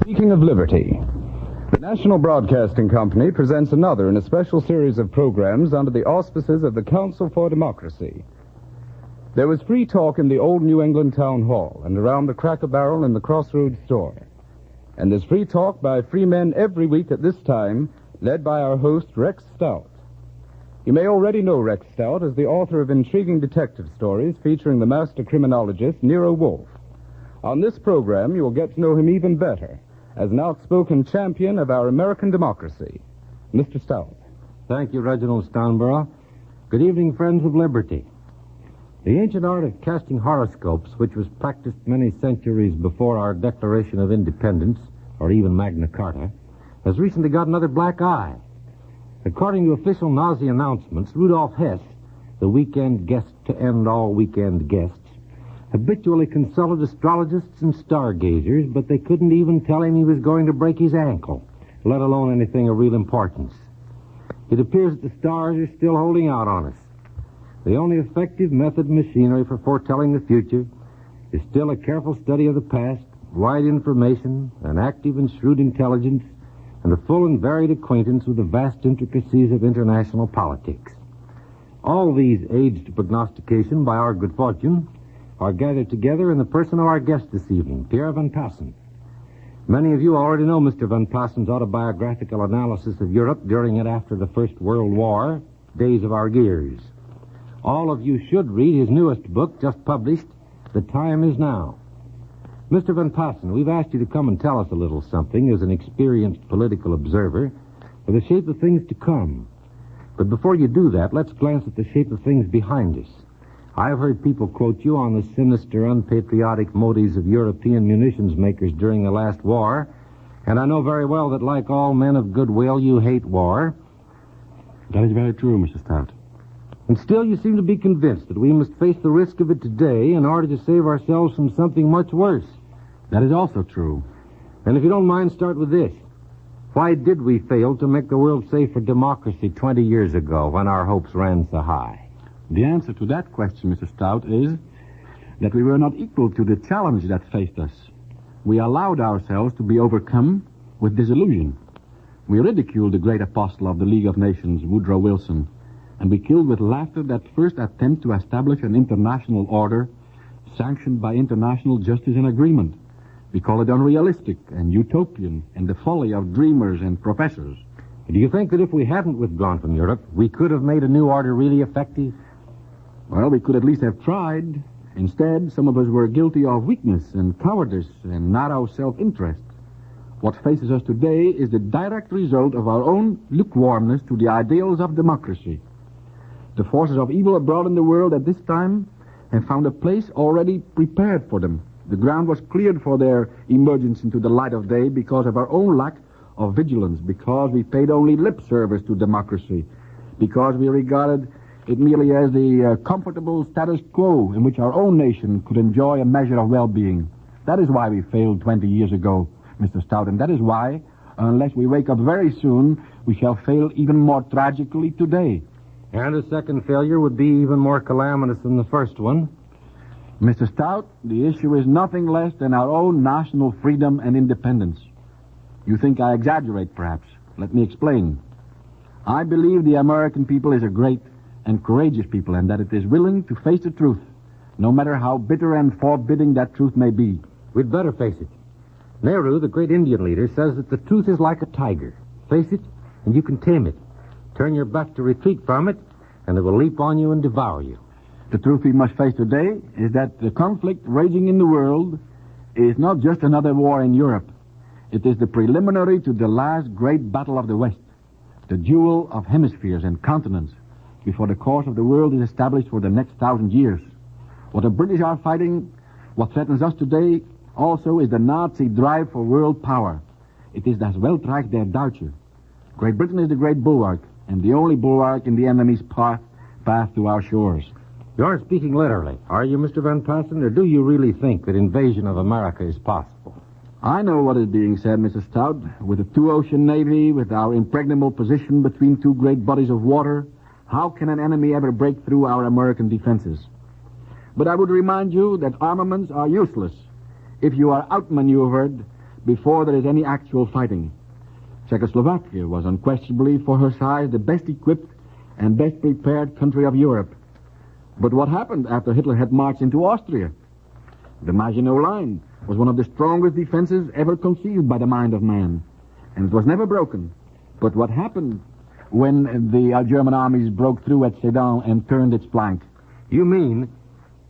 Speaking of liberty, the National Broadcasting Company presents another in a special series of programs under the auspices of the Council for Democracy. There was free talk in the old New England Town Hall and around the Cracker Barrel in the Crossroads store. And there's free talk by free men every week at this time, led by our host, Rex Stout. You may already know Rex Stout as the author of intriguing detective stories featuring the master criminologist Nero Wolfe. On this program, you will get to know him even better as an outspoken champion of our American democracy. Mr. Stout. Thank you, Reginald Stounborough. Good evening, friends of liberty. The ancient art of casting horoscopes, which was practiced many centuries before our Declaration of Independence, or even Magna Carta, has recently got another black eye. According to official Nazi announcements, Rudolf Hess, the weekend guest to end all weekend guests, habitually consulted astrologists and stargazers, but they couldn't even tell him he was going to break his ankle, let alone anything of real importance. It appears that the stars are still holding out on us. The only effective method and machinery for foretelling the future is still a careful study of the past, wide information, an active and shrewd intelligence, and a full and varied acquaintance with the vast intricacies of international politics. All these aids to prognostication by our good fortune are gathered together in the person of our guest this evening, Pierre Van Passen. Many of you already know Mr. Van Passen's autobiographical analysis of Europe during and after the First World War, Days of Our Years. All of you should read his newest book, just published, The Time Is Now. Mr. Van Passen, we've asked you to come and tell us a little something as an experienced political observer of the shape of things to come. But before you do that, let's glance at the shape of things behind us. I've heard people quote you on the sinister, unpatriotic motives of European munitions makers during the last war, and I know very well that, like all men of goodwill, you hate war. That is very true, Mr. Stout. And still you seem to be convinced that we must face the risk of it today in order to save ourselves from something much worse. That is also true. And if you don't mind, start with this. Why did we fail to make the world safe for democracy 20 years ago when our hopes ran so high? The answer to that question, Mr. Stout, is that we were not equal to the challenge that faced us. We allowed ourselves to be overcome with disillusion. We ridiculed the great apostle of the League of Nations, Woodrow Wilson, and we killed with laughter that first attempt to establish an international order sanctioned by international justice and agreement. We call it unrealistic and utopian and the folly of dreamers and professors. Do you think that if we hadn't withdrawn from Europe, we could have made a new order really effective? Well, we could at least have tried. Instead, some of us were guilty of weakness and cowardice and narrow self-interest. What faces us today is the direct result of our own lukewarmness to the ideals of democracy. The forces of evil abroad in the world at this time have found a place already prepared for them. The ground was cleared for their emergence into the light of day because of our own lack of vigilance, because we paid only lip service to democracy, because we regarded it merely as the comfortable status quo in which our own nation could enjoy a measure of well-being. That is why we failed 20 years ago, Mr. Stout, and that is why, unless we wake up very soon, we shall fail even more tragically today. And a second failure would be even more calamitous than the first one. Mr. Stout, the issue is nothing less than our own national freedom and independence. You think I exaggerate, perhaps. Let me explain. I believe the American people is a great and courageous people, and that it is willing to face the truth, no matter how bitter and forbidding that truth may be. We'd better face it. Nehru, the great Indian leader, says that the truth is like a tiger. Face it, and you can tame it. Turn your back to retreat from it, and it will leap on you and devour you. The truth we must face today is that the conflict raging in the world is not just another war in Europe. It is the preliminary to the last great battle of the West, the duel of hemispheres and continents, before the course of the world is established for the next 1,000 years. What the British are fighting, what threatens us today, also is the Nazi drive for world power. It is das Weltreich der Deutsche. Great Britain is the great bulwark, and the only bulwark in the enemy's path to our shores. You aren't speaking literally, are you, Mr. Van Passen, or do you really think that invasion of America is possible? I know what is being said, Mr. Stout. With a two-ocean navy, with our impregnable position between two great bodies of water, how can an enemy ever break through our American defenses? But I would remind you that armaments are useless if you are outmaneuvered before there is any actual fighting. Czechoslovakia was unquestionably, for her size, the best equipped and best prepared country of Europe. But what happened after Hitler had marched into Austria? The Maginot Line was one of the strongest defenses ever conceived by the mind of man, and it was never broken. But what happened when the German armies broke through at Sedan and turned its flank? You mean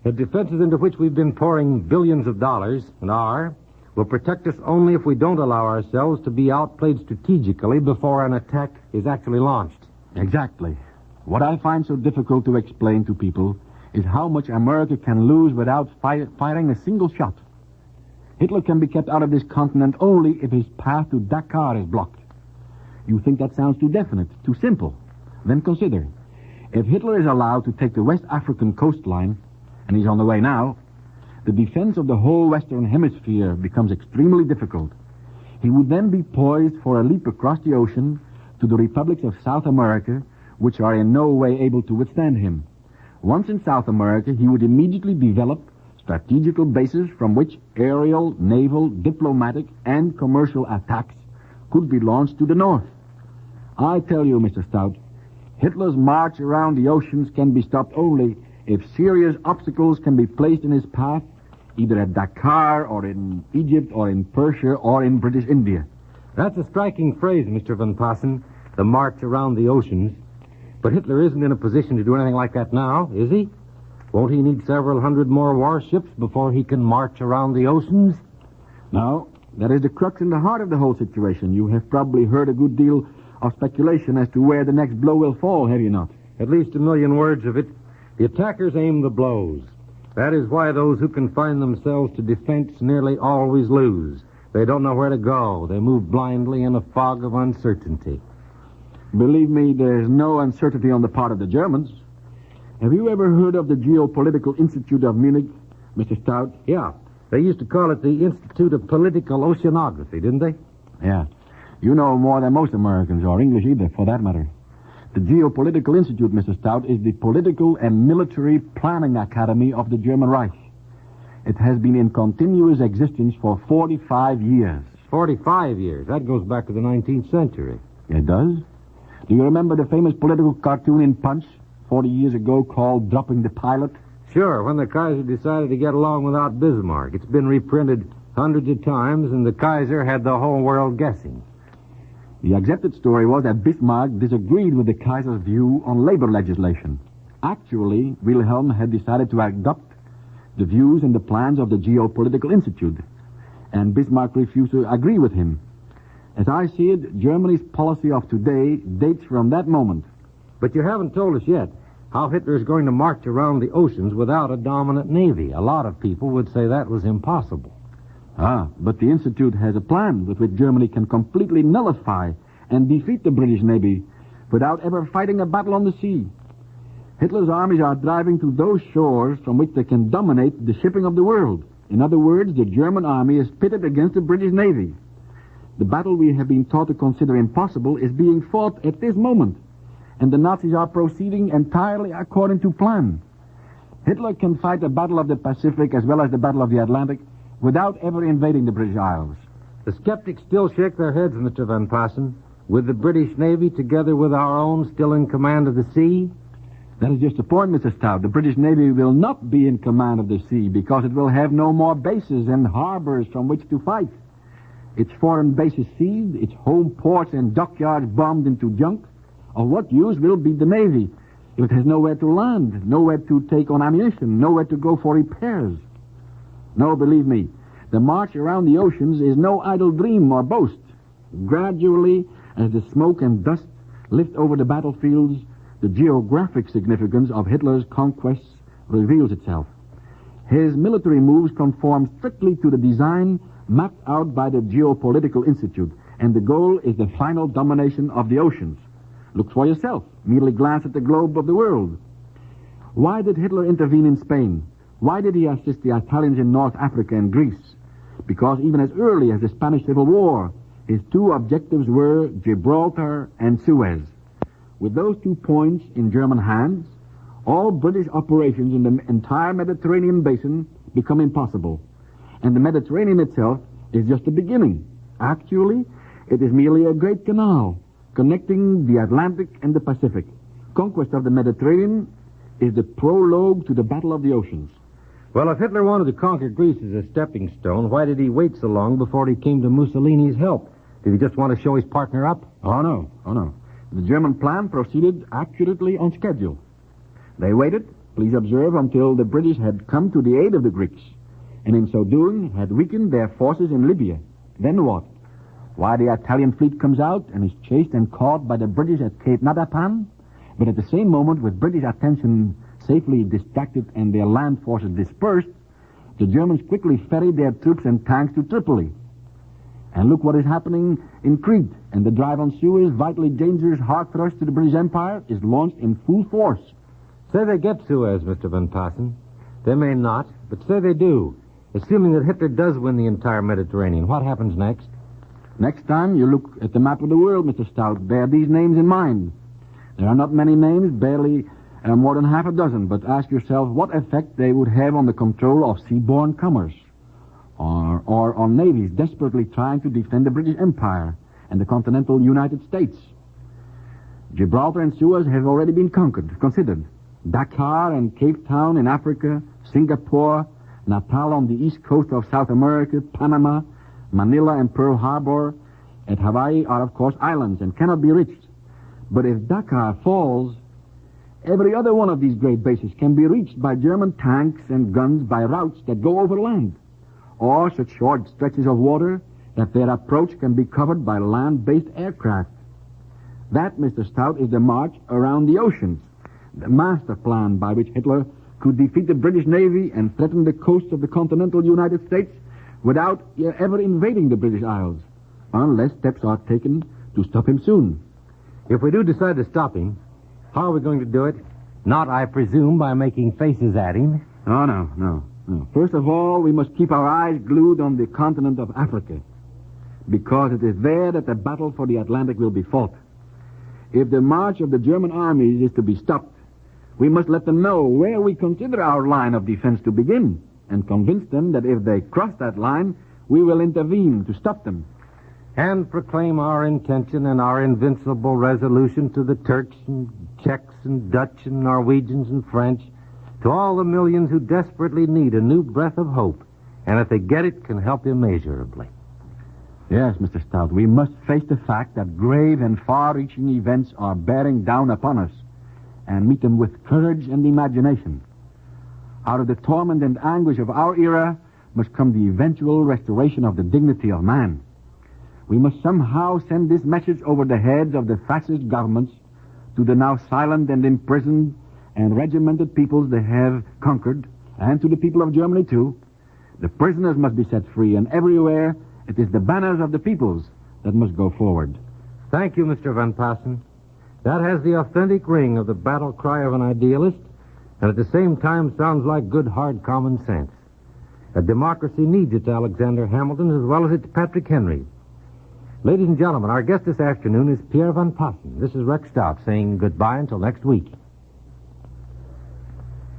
the defenses into which we've been pouring billions of dollars, and will protect us only if we don't allow ourselves to be outplayed strategically before an attack is actually launched? Exactly. What I find so difficult to explain to people is how much America can lose without firing a single shot. Hitler can be kept out of this continent only if his path to Dakar is blocked. You think that sounds too definite, too simple? Then consider. If Hitler is allowed to take the West African coastline, and he's on the way now, the defense of the whole Western Hemisphere becomes extremely difficult. He would then be poised for a leap across the ocean to the republics of South America, which are in no way able to withstand him. Once in South America, he would immediately develop strategical bases from which aerial, naval, diplomatic, and commercial attacks could be launched to the north. I tell you, Mr. Stout, Hitler's march around the oceans can be stopped only if serious obstacles can be placed in his path, either at Dakar or in Egypt or in Persia or in British India. That's a striking phrase, Mr. Van Passen, the march around the oceans. But Hitler isn't in a position to do anything like that now, is he? Won't he need several hundred more warships before he can march around the oceans? No, that is the crux in the heart of the whole situation. You have probably heard a good deal of speculation as to where the next blow will fall, have you not? At least a million words of it. The attackers aim the blows. That is why those who confine themselves to defense nearly always lose. They don't know where to go. They move blindly in a fog of uncertainty. Believe me, there's no uncertainty on the part of the Germans. Have you ever heard of the Geopolitical Institute of Munich, Mr. Stout? Yeah. They used to call it the Institute of Political Oceanography, didn't they? Yeah. You know more than most Americans, or English either, for that matter. The Geopolitical Institute, Mr. Stout, is the political and military planning academy of the German Reich. It has been in continuous existence for 45 years. 45 years? That goes back to the 19th century. It does? Do you remember the famous political cartoon in Punch 40 years ago called Dropping the Pilot? Sure, when the Kaiser decided to get along without Bismarck. It's been reprinted hundreds of times, and the Kaiser had the whole world guessing. The accepted story was that Bismarck disagreed with the Kaiser's view on labor legislation. Actually, Wilhelm had decided to adopt the views and the plans of the Geopolitical Institute, and Bismarck refused to agree with him. As I see it, Germany's policy of today dates from that moment. But you haven't told us yet how Hitler is going to march around the oceans without a dominant navy. A lot of people would say that was impossible. But the Institute has a plan with which Germany can completely nullify and defeat the British Navy without ever fighting a battle on the sea. Hitler's armies are driving to those shores from which they can dominate the shipping of the world. In other words, the German army is pitted against the British Navy. The battle we have been taught to consider impossible is being fought at this moment, and the Nazis are proceeding entirely according to plan. Hitler can fight the Battle of the Pacific as well as the Battle of the Atlantic without ever invading the British Isles. The skeptics still shake their heads, Mr. Van Passen. With the British Navy together with our own still in command of the sea? That is just the point, Mr. Stout. The British Navy will not be in command of the sea because it will have no more bases and harbors from which to fight. Its foreign bases seized, its home ports and dockyards bombed into junk. Of what use will be the Navy if it has nowhere to land, nowhere to take on ammunition, nowhere to go for repairs? No, believe me, the march around the oceans is no idle dream or boast. Gradually, as the smoke and dust lift over the battlefields, the geographic significance of Hitler's conquests reveals itself. His military moves conform strictly to the design mapped out by the Geopolitical Institute, and the goal is the final domination of the oceans. Look for yourself. Merely glance at the globe of the world. Why did Hitler intervene in Spain? Why did he assist the Italians in North Africa and Greece? Because even as early as the Spanish Civil War, his two objectives were Gibraltar and Suez. With those 2 points in German hands, all British operations in the entire Mediterranean basin become impossible. And the Mediterranean itself is just the beginning. Actually, it is merely a great canal connecting the Atlantic and the Pacific. Conquest of the Mediterranean is the prologue to the Battle of the Oceans. Well, if Hitler wanted to conquer Greece as a stepping stone, why did he wait so long before he came to Mussolini's help? Did he just want to show his partner up? Oh, no. The German plan proceeded accurately on schedule. They waited, please observe, until the British had come to the aid of the Greeks, and in so doing had weakened their forces in Libya. Then what? Why, the Italian fleet comes out and is chased and caught by the British at Cape Natapan, but at the same moment, with British attention safely distracted and their land forces dispersed, the Germans quickly ferried their troops and tanks to Tripoli. And look what is happening in Crete, and the drive on Suez, vitally dangerous hard thrust to the British Empire, is launched in full force. Say they get Suez, Mr. Van Passen. They may not, but say they do. Assuming that Hitler does win the entire Mediterranean, what happens next? Next time you look at the map of the world, Mr. Stout, bear these names in mind. There are not many names, barely more than half a dozen, but ask yourself what effect they would have on the control of seaborne commerce, or on navies desperately trying to defend the British Empire and the continental United States. Gibraltar and Suez have already been considered. Dakar and Cape Town in Africa, Singapore, Natal on the east coast of South America, Panama, Manila and Pearl Harbor at Hawaii are, of course, islands and cannot be reached. But if Dakar falls, every other one of these great bases can be reached by German tanks and guns by routes that go over land, or such short stretches of water that their approach can be covered by land-based aircraft. That, Mr. Stout, is the march around the oceans, the master plan by which Hitler could defeat the British Navy and threaten the coasts of the continental United States without ever invading the British Isles, unless steps are taken to stop him soon. If we do decide to stop him, how are we going to do it? Not, I presume, by making faces at him. Oh, no. First of all, we must keep our eyes glued on the continent of Africa, because it is there that the battle for the Atlantic will be fought. If the march of the German armies is to be stopped, we must let them know where we consider our line of defense to begin, and convince them that if they cross that line, we will intervene to stop them. And proclaim our intention and our invincible resolution to the Turks and Czechs and Dutch and Norwegians and French, to all the millions who desperately need a new breath of hope, and if they get it, can help immeasurably. Yes, Mr. Stout, we must face the fact that grave and far-reaching events are bearing down upon us, and meet them with courage and imagination. Out of the torment and anguish of our era must come the eventual restoration of the dignity of man. We must somehow send this message over the heads of the fascist governments to the now silent and imprisoned and regimented peoples they have conquered, and to the people of Germany, too. The prisoners must be set free, and everywhere it is the banners of the peoples that must go forward. Thank you, Mr. Van Passen. That has the authentic ring of the battle cry of an idealist, and at the same time sounds like good, hard common sense. A democracy needs its Alexander Hamilton as well as its Patrick Henry. Ladies and gentlemen, our guest this afternoon is Pierre Van Passen. This is Rex Stout saying goodbye until next week.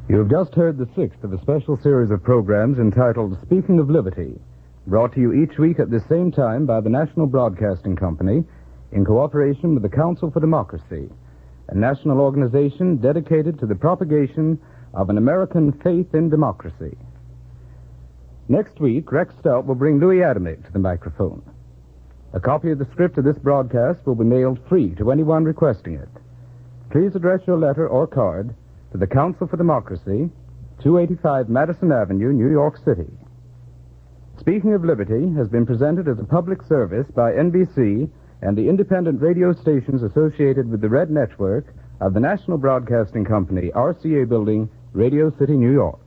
You have just heard the sixth of a special series of programs entitled Speaking of Liberty, brought to you each week at this same time by the National Broadcasting Company in cooperation with the Council for Democracy, a national organization dedicated to the propagation of an American faith in democracy. Next week, Rex Stout will bring Louis Adamick to the microphone. A copy of the script of this broadcast will be mailed free to anyone requesting it. Please address your letter or card to the Council for Democracy, 285 Madison Avenue, New York City. Speaking of Liberty has been presented as a public service by NBC and the independent radio stations associated with the Red Network of the National Broadcasting Company, RCA Building, Radio City, New York.